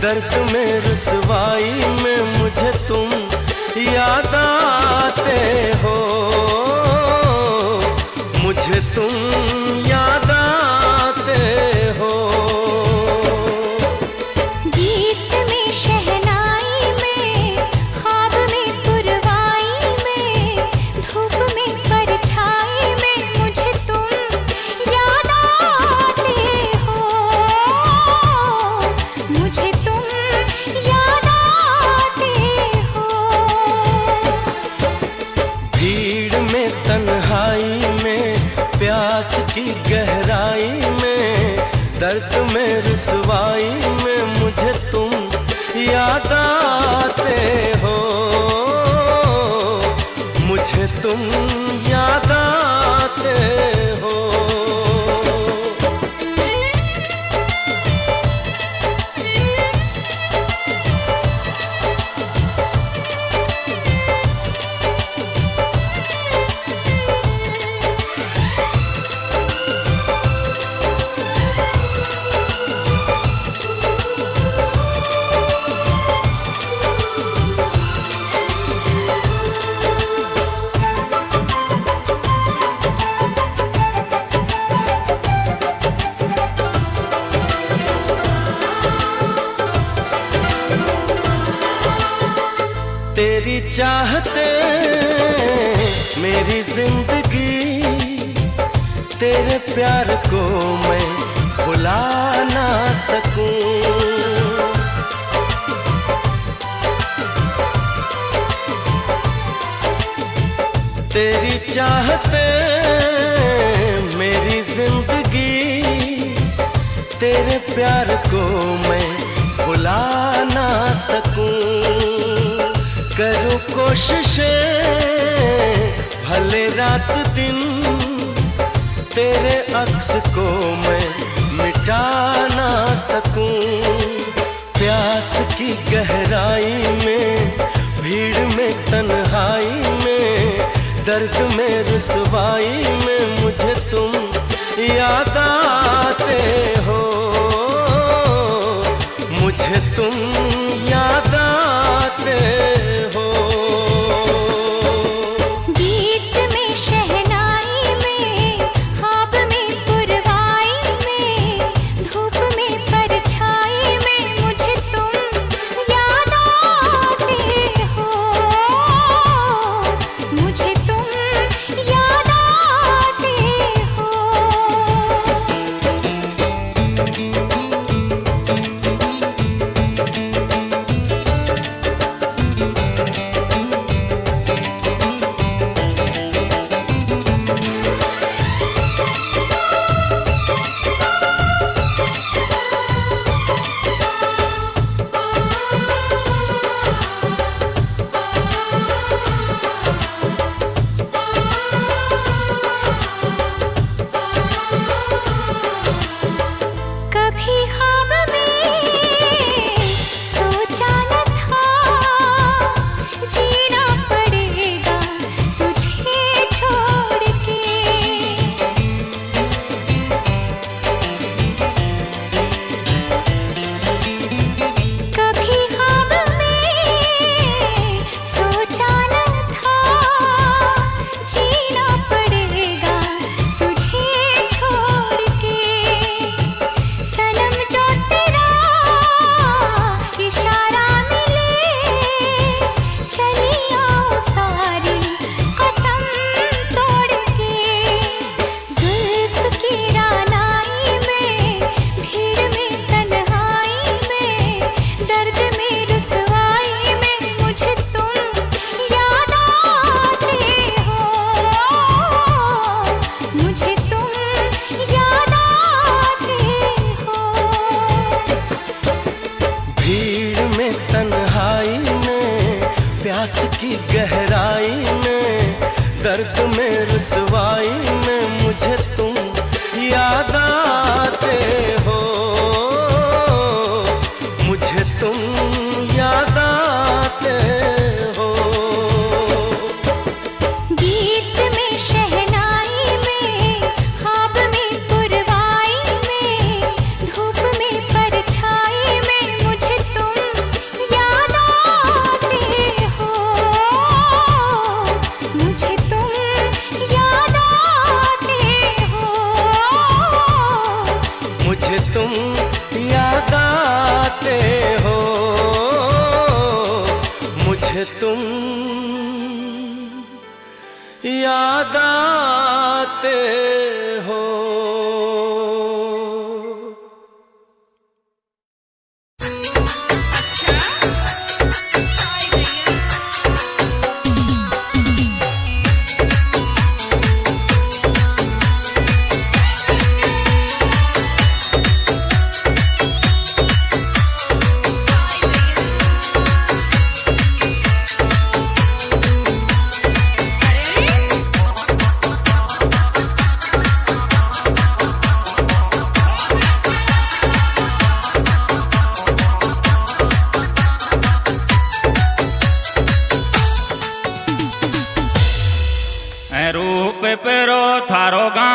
दर्द में रुसवाई में मुझे तुम याद आते हो, मुझे तुम याद आते हो। गीत में शहनाई में, ख्वाब में पुरवाई में, धूप में परछाई में मुझे तुम याद आते हो, मुझे तुम याद आते हो। भीड़ में तन्हाई में, प्यास की गहराई में, दर्द में रुसवाई में मुझे तुम याद आते हो, मुझे तुम याद आते हो। तेरी चाहते मेरी जिंदगी, तेरे प्यार को मैं भुला ना सकूं। तेरी चाहते मेरी जिंदगी, तेरे प्यार को मैं भुला ना सकूं। करूं कोशिशें भले रात दिन, तेरे अक्स को मैं मिटा ना सकूं। प्यास की गहराई में, भीड़ में तन्हाई में, दर्द में रुसवाई में मुझे तुम याद आते हो, मुझे तुम याद आते हो। गीत में शहनाई में, ख्वाब में पुरवाई में, धूप में परछाई में मुझे तुम याद आते हो, मुझे तुम याद आते हो। कभी ख्वाब में सोचा न था, जीना पड़ेगा तुझे छोड़ के। कभी ख्वाब में सोचा न था, जीना पड़ेगा तुझे छोड़ के। सनम जो तेरा इशारा मिले, चली आऊं सारी कसम तोड़ के। जुल्फ की रानाई में, भीड़ में तन्हाई में, दर्द में रुसवाई में मुझे तुम याद आते हो, मुझे तुम याद आते हो। भीड़ में तन्हाई में, प्यास की गहराई में, दर्द में रुसवाई में मुझे तुम याद आते हो, मुझे तुम याद आते हो। गीत में शहनाई में, ख्वाब में पुरवाई में, धूप में परछाई में मुझे तुम मुझे तुम याद आते हो। रूप पेरो थारो गा